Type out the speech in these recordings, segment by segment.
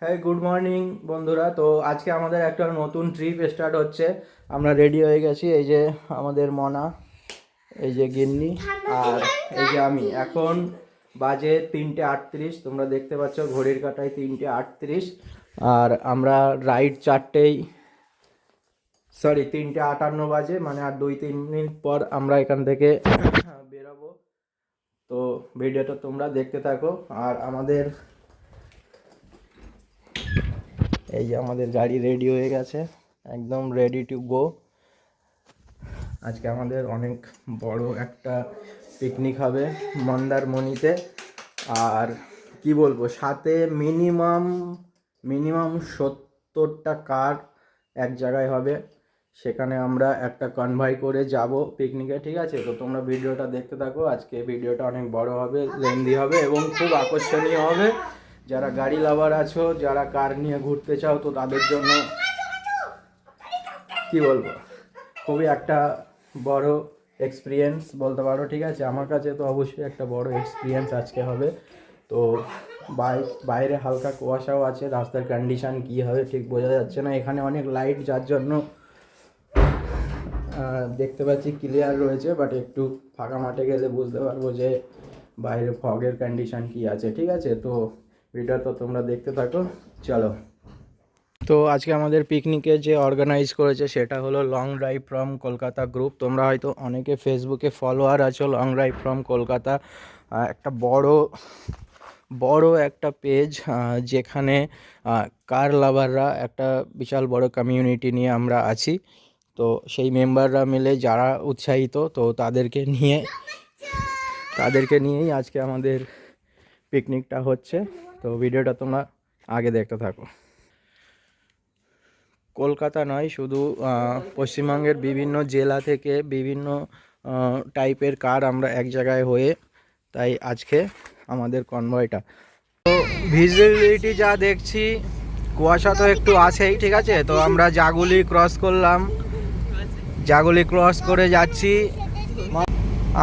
হ্যাঁ, good morning বন্ধুরা। তো আজকে আমাদের একটা নতুন ট্রিপ স্টার্ট হচ্ছে। আমরা রেডি হয়ে গেছি। এই যে আমাদের মনা, এই যে গিন্নি, আর এই যে আমি। এখন বাজে 3:38, তোমরা দেখতে পাচ্ছ ঘড়ির কাঁটায় 3:38। আর আমরা রাইড 3:58 বাজে, মানে আর 2-3 মিনিট পর আমরা এখান থেকে বেরোবো। তো ভিডিওটা তোমরা দেখতে থাকো। আর এই যে আমাদের গাড়ি রেডি হয়ে গেছে, একদম রেডি টু গো। আজকে আমাদের অনেক বড় একটা পিকনিক হবে মন্দারমণিতে। আর কি বলবো, সাথে মিনিমাম 70টা কার এক জায়গায় হবে। সেখানে আমরা একটা কনভয় করে যাব পিকনিকে, ঠিক আছে? তো তোমরা ভিডিওটা দেখতে থাকো। আজকে ভিডিওটা অনেক বড় হবে, লেন্দি হবে এবং খুব আকর্ষণীয় হবে। যারা গাড়ি লাভার আছো, যারা কার নিয়ে ঘুরতে চাও, তো তাদের জন্য কি বলবো, খুবই একটা বড় এক্সপিরিয়েন্স বলতে পারো, ঠিক আছে? আমার কাছে তো অবশ্যই একটা বড় এক্সপিরিয়েন্স আজকে হবে। তো বাইরে হালকা কুয়াশাও আছে, রাস্তার কন্ডিশন কী হবে ঠিক বোঝা যাচ্ছে না। এখানে অনেক লাইট, যার জন্য দেখতে পাচ্ছি ক্লিয়ার রয়েছে, বাট একটু ফাঁকা মাঠে গেলে বুঝতে পারবো যে বাইরে ফগের কন্ডিশন কী আছে, ঠিক আছে? তো ভিডিওটা তো তোমরা দেখতে থাকো, চলো। তো আজকে আমাদের পিকনিকে যে অর্গানাইজ করেছে সেটা হলো long drive from Kolkata group. তোমরা হয়তো অনেকে ফেসবুকে ফলোয়ার আছো লং ড্রাইভ ফ্রম কলকাতা, একটা বড় একটা পেজ, যেখানে কার লাভাররা একটা বিশাল বড় কমিউনিটি নিয়ে আমরা আছি। তো সেই মেম্বাররা মিলে যারা উৎসাহিত, তো তাদেরকে নিয়েই আজকে আমাদের পিকনিকটা হচ্ছে। তো ভিডিওটা তোমরা আগে দেখতে থাকো। কলকাতা নয়, শুধু পশ্চিমবঙ্গের বিভিন্ন জেলা থেকে বিভিন্ন টাইপের কার আমরা এক জায়গায় হয়ে, তাই আজকে আমাদের কনভয়টা। তো ভিজিবিলিটি যা দেখছি, কুয়াশা তো একটু আছেই, ঠিক আছে? তো আমরা জাগুলি ক্রস করলাম, জাগুলি ক্রস করে যাচ্ছি।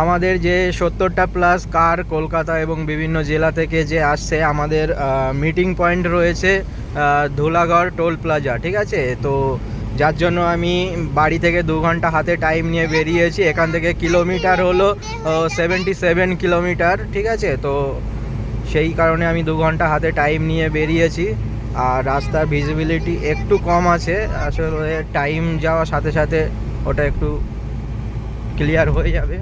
আমাদের যে 70টা প্লাস কার কলকাতা এবং বিভিন্ন জেলা থেকে যে আসছে, আমাদের মিটিং পয়েন্ট রয়েছে ধুলাগড় টোল প্লাজা, ঠিক আছে? তো যার জন্য আমি বাড়ি থেকে 2 ঘন্টা হাতে টাইম নিয়ে বেরিয়েছি। এখান থেকে কিলোমিটার হলো 77 কিলোমিটার, ঠিক আছে? তো সেই কারণে আমি 2 ঘন্টা হাতে টাইম নিয়ে বেরিয়েছি। আর রাস্তার ভিজিবিলিটি একটু কম আছে, আসলে টাইম যাওয়ার সাথে সাথে ওটা একটু ক্লিয়ার হয়ে যাবে।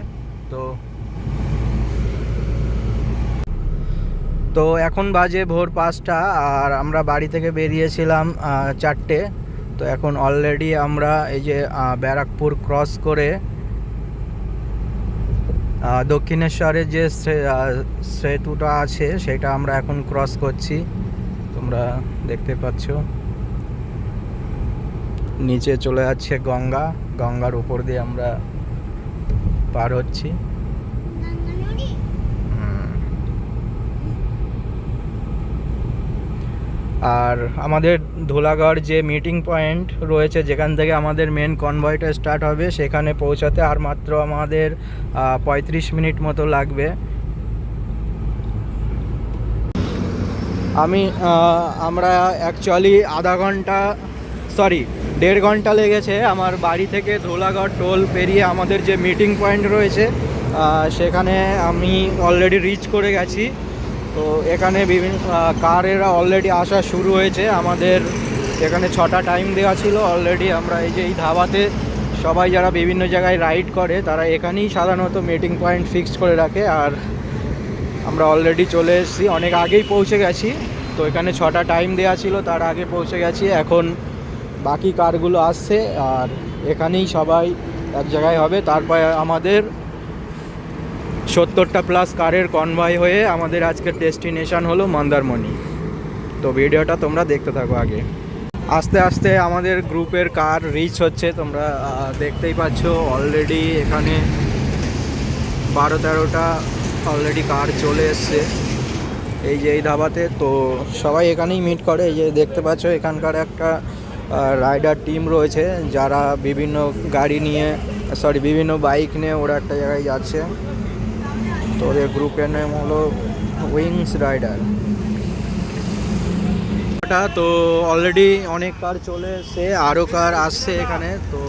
তো এখন বাজে ভোর 5টা, আর আমরা বাড়ি থেকে বেরিয়েছিলাম 4টে। তো এখন অলরেডি আমরা এই যে ব্যারাকপুর ক্রস করে দক্ষিণেশ্বরের যে সেতুটা আছে সেটা আমরা এখন ক্রস করছি। তোমরা দেখতে পাচ্ছ নিচে চলে যাচ্ছে গঙ্গার উপর দিয়ে আমরা পার হচ্ছি। আর আমাদের ধুলাগড় যে মিটিং পয়েন্ট রয়েছে, যেখান থেকে আমাদের মেন কনভয়টা স্টার্ট হবে, সেখানে পৌঁছাতে আর মাত্র আমাদের 35 মিনিট মতো লাগবে। আমরা অ্যাকচুয়ালি 1.5 ঘন্টা লেগেছে আমার বাড়ি থেকে ধুলাগড় টোল পেরিয়ে আমাদের যে মিটিং পয়েন্ট রয়েছে সেখানে আমি অলরেডি রিচ করে গেছি। তো এখানে বিভিন্ন কারেরা অলরেডি আসা শুরু হয়েছে। আমাদের এখানে 6টা টাইম দেওয়া ছিল অলরেডি। আমরা এই যে এই ধাবাতে সবাই যারা বিভিন্ন জায়গায় রাইড করে, তারা এখানেই সাধারণত মিটিং পয়েন্ট ফিক্সড করে রাখে। আর আমরা অলরেডি চলে এসেছি, অনেক আগেই পৌঁছে গেছি। তো এখানে 6টা টাইম দেওয়া ছিল, তার আগে পৌঁছে গেছি। এখন বাকি কারগুলো আসছে, আর এখানেই সবাই এক জায়গায় হবে। তারপরে আমাদের 70টা প্লাস কারের কনভয় হয়ে আমাদের আজকের ডেস্টিনেশন হলো মন্দারমণি। তো ভিডিওটা তোমরা দেখতে থাকো আগে। আস্তে আস্তে আমাদের গ্রুপের কার রিচ হচ্ছে, তোমরা দেখতেই পাচ্ছ। অলরেডি এখানে 12-13টা অলরেডি কার চলে এসছে এই যে এই ধাবাতে। তো সবাই এখানেই মিট করে। এই যে দেখতে পাচ্ছ এখানকার একটা রাইডার টিম রয়েছে, যারা বিভিন্ন বিভিন্ন বাইক নিয়ে ওরা একটা জায়গায় যাচ্ছে। তো ওদের গ্রুপের নাম হলো উইংস রাইডার। তো অলরেডি অনেক কার চলে এসছে, আরও কার আসছে এখানে। তো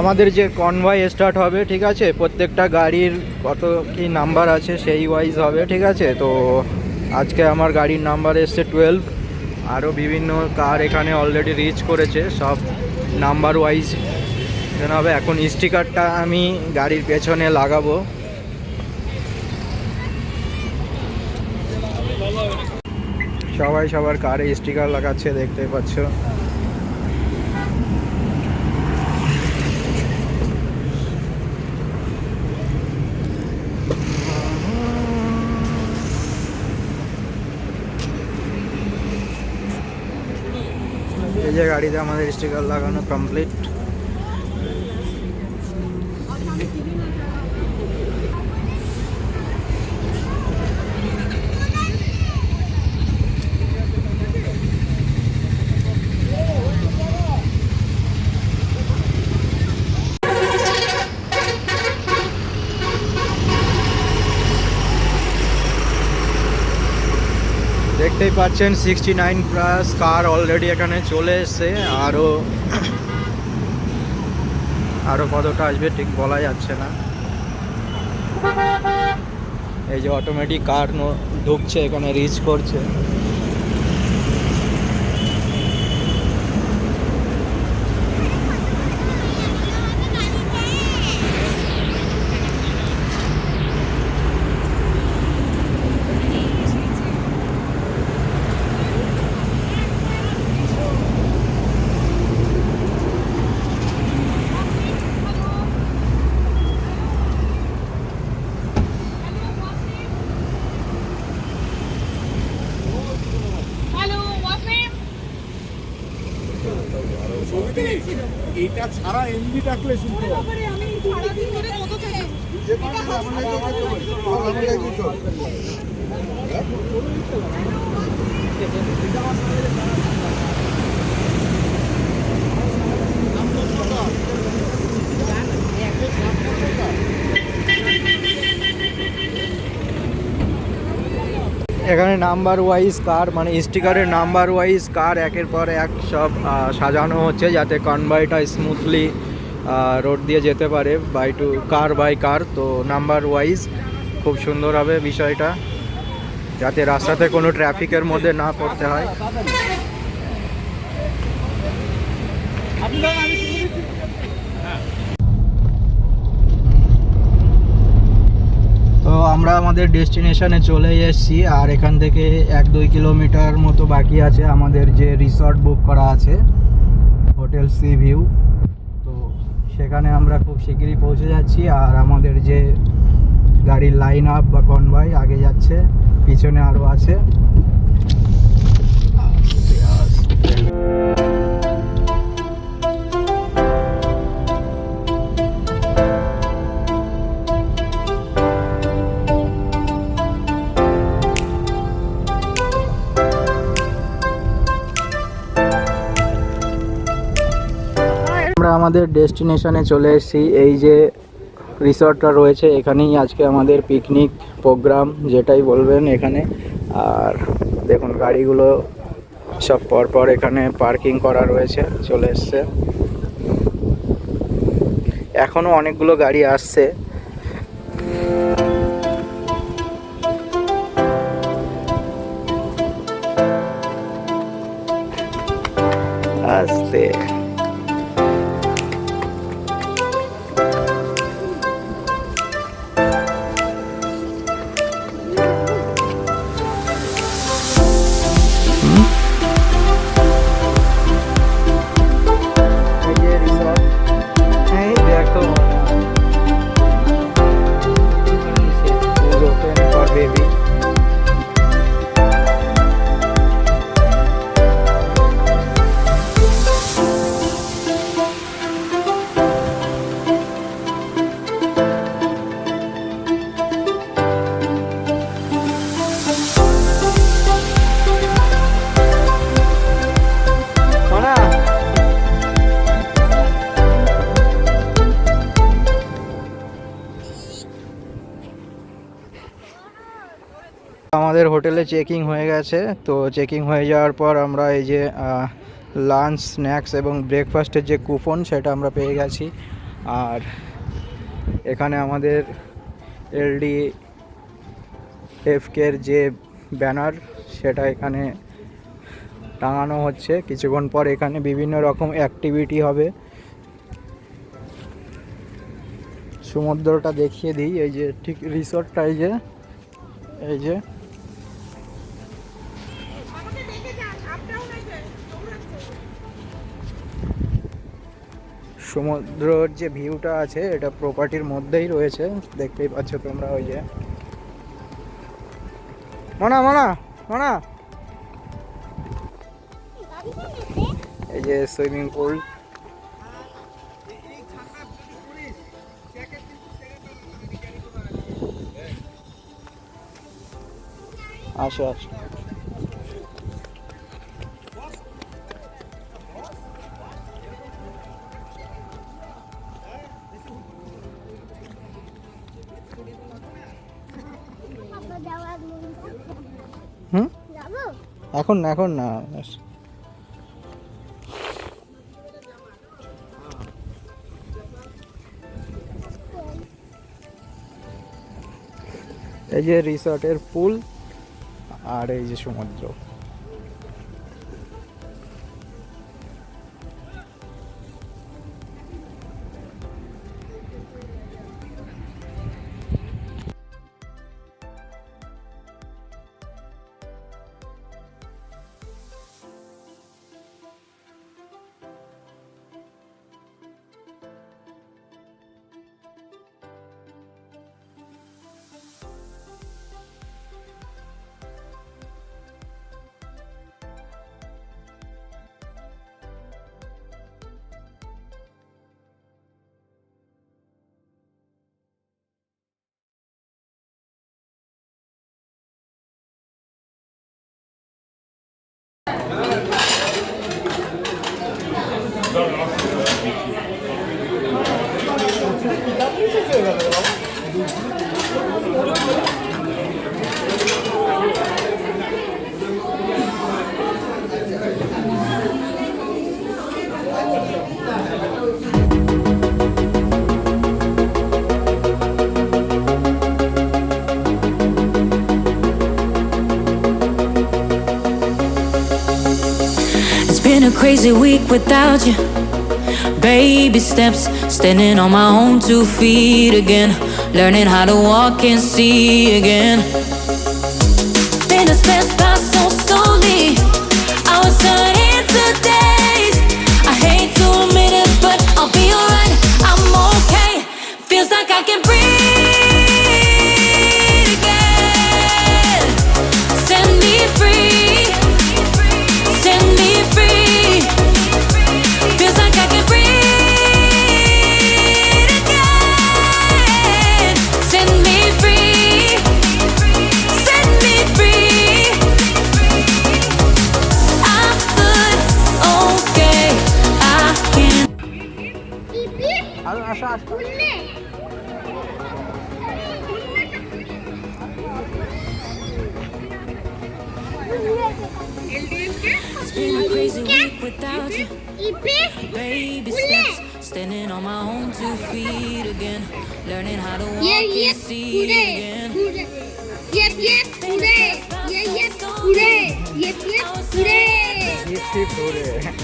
আমাদের যে কনভয় স্টার্ট হবে, ঠিক আছে, প্রত্যেকটা গাড়ির কত কি নাম্বার আছে সেই ওয়াইজ হবে, ঠিক আছে। তো আজকে আমার গাড়ির নাম্বার এসছে 12। আরও বিভিন্ন কার এখানে অলরেডি রিচ করেছে, সব নাম্বার ওয়াইজ যেন হবে। এখন স্টিকারটা আমি গাড়ির পেছনে লাগাবো। সবাই সবার কারে স্টিকার লাগাচ্ছে, দেখতে পাচ্ছ। এই যে গাড়িতে আমাদের স্টিকার লাগানো কমপ্লিট। দেখতেই পাচ্ছেন 69 প্লাস কার অলরেডি এখানে চলে এসছে। আরও কতটা আসবে ঠিক বলা যাচ্ছে না। এই যে অটোমেটিক কার ঢুকছে এখানে, রিচ করছে। এটা ছাড়া এমবি ডাকলে শুনতে হবে। আমি সারাদিন ধরে কত থেকে এখানে নাম্বার ওয়াইজ কার, মানে স্টিকারের নাম্বার ওয়াইজ কার একের পর এক সব সাজানো হচ্ছে, যাতে কনভয়টা স্মুথলি রোড দিয়ে যেতে পারে কার বাই কার। তো নাম্বার ওয়াইজ খুব সুন্দর হবে বিষয়টা, যাতে রাস্তাতে কোনো ট্রাফিকের মধ্যে না পড়তে হয়। তো আমরা আমাদের ডেস্টিনেশনে চলে এসেছি, আর এখান থেকে 1-2 কিলোমিটার মতো বাকি আছে আমাদের যে রিসর্ট বুক করা আছে, হোটেল সি ভিউ। তো সেখানে আমরা খুব শীঘ্রই পৌঁছে যাচ্ছি। আর আমাদের যে গাড়ির লাইন আপ বা কনভয় আগে যাচ্ছে, পিছনে আরও আছে। আমরা আমাদের ডেস্টিনেশনে চলে এসেছি। এই যে রিসর্টটা রয়েছে, এখানেই আজকে আমাদের পিকনিক প্রোগ্রাম যেটাই বলবেন এখানে। আর দেখুন গাড়িগুলো সব পরপর এখানে পার্কিং করা রয়েছে, চলে এসছে। এখনো অনেকগুলো গাড়ি আসছে। আসতে আমাদের হোটেলে চেকিং হয়ে গেছে। তো চেকিং হয়ে যাওয়ার পর আমরা এই যে লাঞ্চ, স্ন্যাক্স এবং ব্রেকফাস্টের যে কুপন সেটা আমরা পেয়ে গেছি। আর এখানে আমাদের LDFK-র যে ব্যানার সেটা এখানে টাঙানো হচ্ছে। কিছুক্ষণ পর এখানে বিভিন্ন রকম অ্যাক্টিভিটি হবে। সমুদ্রটা দেখিয়ে দিই, এই যে ঠিক রিসর্টটা, এই যে সমুদ্রের যে ভিউটা আছে এটা প্রপার্টির মধ্যেই রয়েছে, দেখতেই পাচ্ছ তোমরা। ওই যে মানা মানা মানা, এই যে সুইমিং পুল। আসো আসো। এখন না, এখন না। এই যে রিসর্টের পুল আর এই যে সমুদ্র। Been a crazy week without you. Baby steps, standing on my own 2 feet again, learning how to walk and see again. Been a spent by so slowly. I was turning to days. I hate to admit it, but I'll be alright. I'm okay. Feels like I can breathe again. Set me free. Set me free. Feels like I can breathe again. Set me free. Set me free. It's been a crazy week without you. Baby steps, standing on my own 2 feet again, learning how to walk and see again.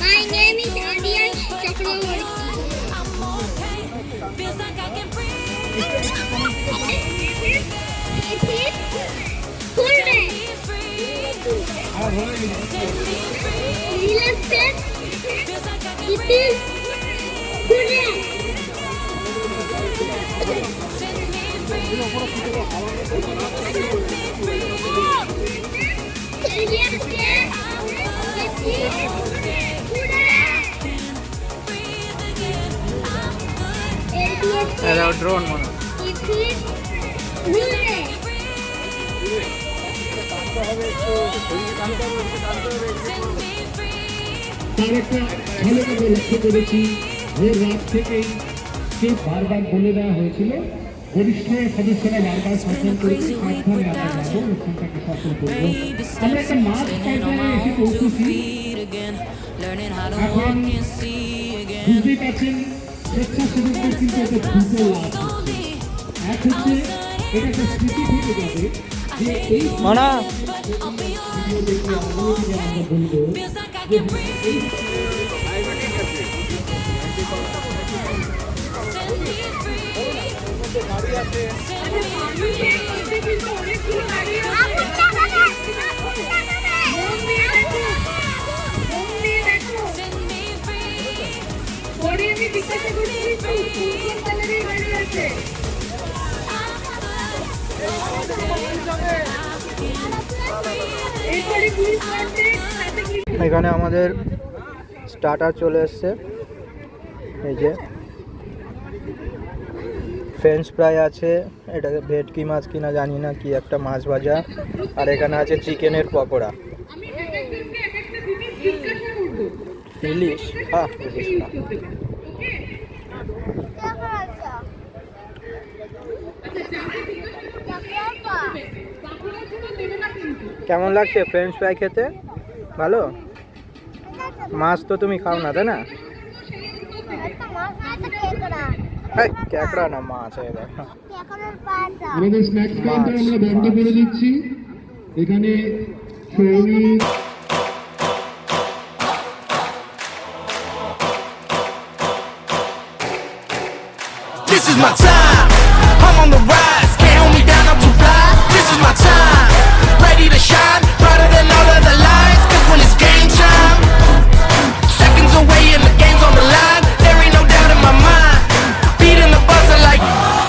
My name is Adrian Chakraborty. I'm okay, feels like I can breathe. Drone মনে তার একটা ভালো কাজে লক্ষ্য করেছি ভোর রাত থেকেই সে বারবার বলে দেওয়া হয়েছিল বরিষ্ঠ সদস্যরা বারবার শাসন করেছে সাবধান রাখা যাবো অনুষ্ঠানটাকে সফল করবো Baby আমরা steps, একটা মাঠ standing on পর্যায়ে my এসে own 2 পৌঁছেছি feet again, learning how to এখন walk and see again. বুঝতেই পারছেন স্বেচ্ছাসেবকদের কিন্তু এটা দুটো লাভ হচ্ছে এক হচ্ছে এটা একটা স্মৃতি থেকে যাবে যে এই মানা ভিডিও দেখে আগামী দিনে আমরা বলবো Feels like I can breathe. Set me free. Set me free. এখানে আমাদের স্টার্টার চলে এসছে, এই যে ফ্রেঞ্চ ফ্রাই আছে, এটাকে ভেটকি মাছ কিনা জানি না, কি একটা মাছ ভাজা, আর এখানে আছে চিকেনের পকোড়া। ইলিশ? হ্যাঁ, ইলিশ না। কেমন লাগছে ফ্রেঞ্চ ফ্রাই খেতে? ভালো? মাছ তো তুমি খাও না, তাই না? এই, ক্যাকড়া না, মাছ। এই দেখো। আমাদের স্ন্যাক্স কাউন্টার আমরা বন্ধ করে দিচ্ছি এখানে Soumik This is my time. I'm on the rise. Can't hold me down. I'm too fly. This is my time. Ready to shine, brighter than all of the lights. 'Cause when it's game time, seconds away and the game's on the line. There ain't no doubt in my mind. Beating the buzzer like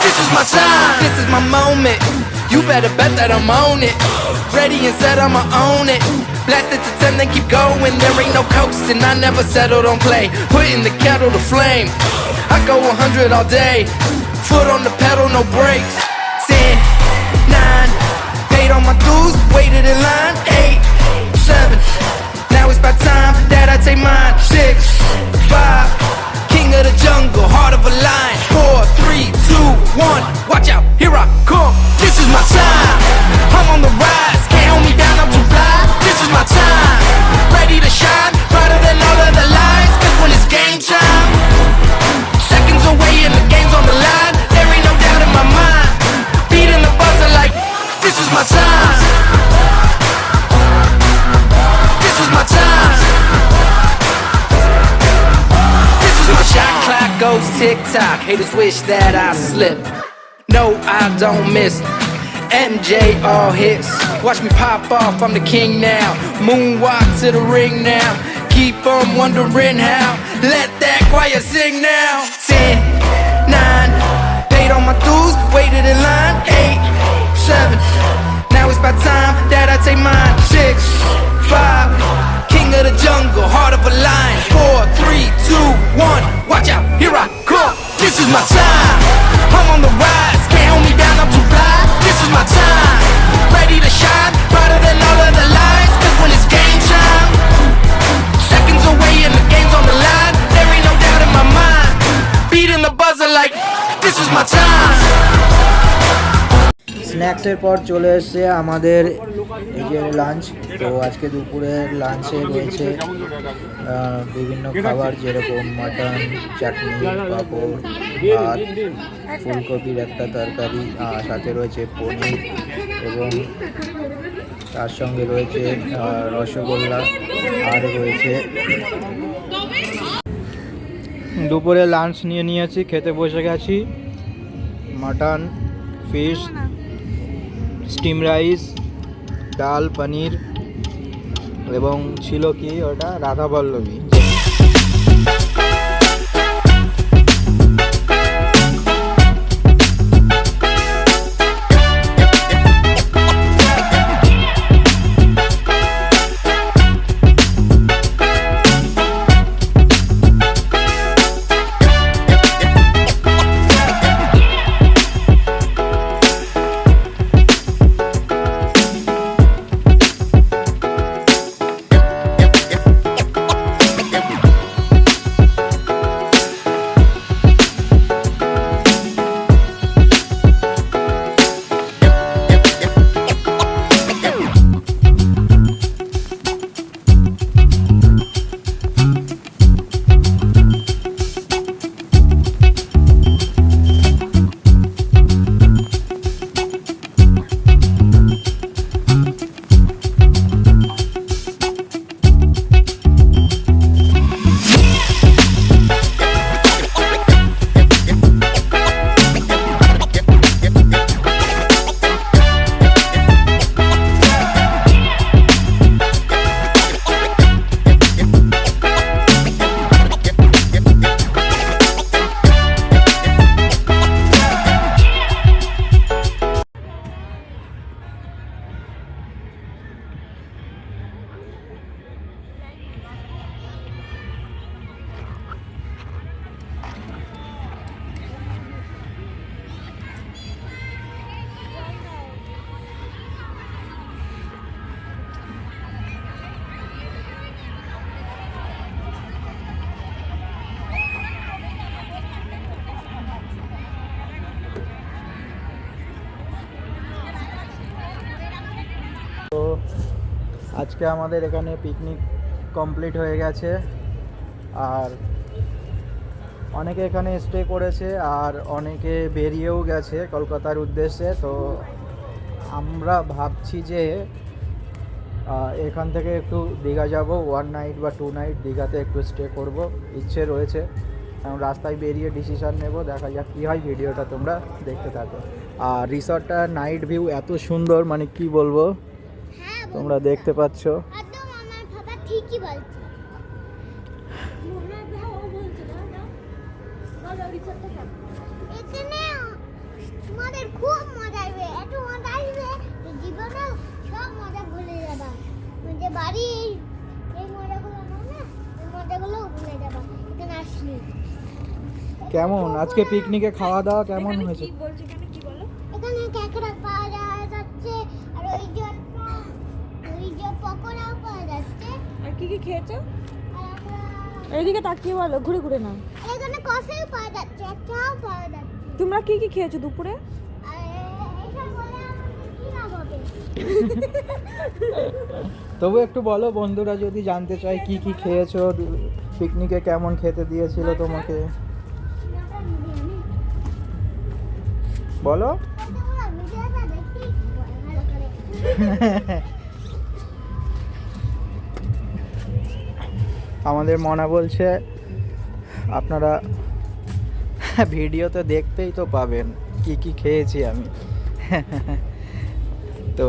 this is my time. This is my moment. You better bet that I'm on it. Ready and set, I'ma own it. Blast it to 10, then keep going. There ain't no coasting. I never settle, don't play. Putting the kettle to flame. I go 100 all day. Foot on the pedal, no brakes. 10, 9, paid all my dues, waited in line. 8, 7, now it's about time that I take mine. 6, 5, king of the jungle, heart of a lion. 4, 3, 2, 1, watch out, here I come. This is my time, I'm on the rise. Can't hold me down, I'm too fly. This is my time, ready to shine, brighter than all of the lights. 'Cause when it's game time, seconds away and the game's on the line. There ain't no doubt in my mind. Beating the buzzer like this is my time. This is my time. This is my shot clock goes tick tock. Haters wish that I slip. No, I don't miss. MJ all hits. Watch me pop off, I'm the king now. Moonwalk to the ring now. Keep on wondering how. Let that choir sing now. 10, 9, paid all my dues, waited in line. 8, 7, now it's about time that I take mine. 6, 5, king of the jungle, heart of a lion. 4, 3, 2, 1, watch out, here I come. This is my time, I'm on the rise. Can't hold me down, I'm too fly. This is my time, ready to shine, brighter than all of the lights. 'Cause when it's game time, seconds away and the game's on the line. There ain't no doubt in my mind. Beating the buzzer like this is my time. স্ন্যাক্সের পর চলে এসছে আমাদের এই যে lunch, তো আজকে দুপুরের লাঞ্চে রয়েছে বিভিন্ন খাবার, যেরকম মাটন, চাটনি, পাঁপড়, ভাত, ফুলকপির একটা তরকারি, সাথে রয়েছে পনির এবং তার সঙ্গে রয়েছে রসগোল্লা, আর রয়েছে দুপুরে লাঞ্চ নিয়ে নিয়েছি, খেতে বসে গেছি। মাটন, ফিশ, স্টিম রাইস, ডাল, পনির এবং ছিল কি ওটা রাধাবল্লভী। তো আজকে আমাদের এখানে পিকনিক কমপ্লিট হয়ে গেছে, আর অনেকে এখানে স্টে করেছে আর অনেকে বেরিয়েও গেছে কলকাতার উদ্দেশ্যে। তো আমরা ভাবছি যে এখান থেকে একটু দীঘা যাব, 1 নাইট বা 2 নাইট দীঘাতে একটু স্টে করব, ইচ্ছে রয়েছে। এখন রাস্তায় বেরিয়ে ডিসিশন নেব, দেখা যাক কী হয়। ভিডিওটা তোমরা দেখতে থাকো। আর রিসর্টটা নাইট ভিউ এত সুন্দর, মানে কি বলবো, তোমরা দেখতে পাচ্ছ। একদম আমার বাবা ঠিকই বলছে। এখানে তোমাদের খুব মজা আসবে, এত মজা আসবে জীবনে সব মজা ভুলে যাবা। মানে বাড়ি এই মজাগুলো না, এই মজাগুলো ভুলে যাবা এখানে আসলে। কেমন আজকে পিকনিকে খাওয়া দাওয়া কেমন হয়েছে? এখানে কাঁকড়া পাওয়া যাচ্ছে, আর ওই যে পকোড়াও পাওয়া যাচ্ছে। আর কি কি খেয়েছো? আর আমরা এইদিকে তাকিয়ে বলো, ঘুরে ঘুরে নাও। এখানে কফিও পাওয়া যাচ্ছে, চাও পাওয়া যাচ্ছে। তোমরা কি কি খেয়েছো দুপুরে? আর এটা বলে আমাদের কি লাভ হবে? তবু একটু বলো, বন্ধুরা যদি জানতে চায় কি কি খেয়েছো, পিকনিকে কেমন খেতে দিয়েছিল তোমাকে, বলো। কতগুলো ভিডিওটা দেখি ভালো করে। আমাদের মনা বলছে আপনারা ভিডিওতে দেখতেই তো পাবেন কি কি খেয়েছি আমি। তো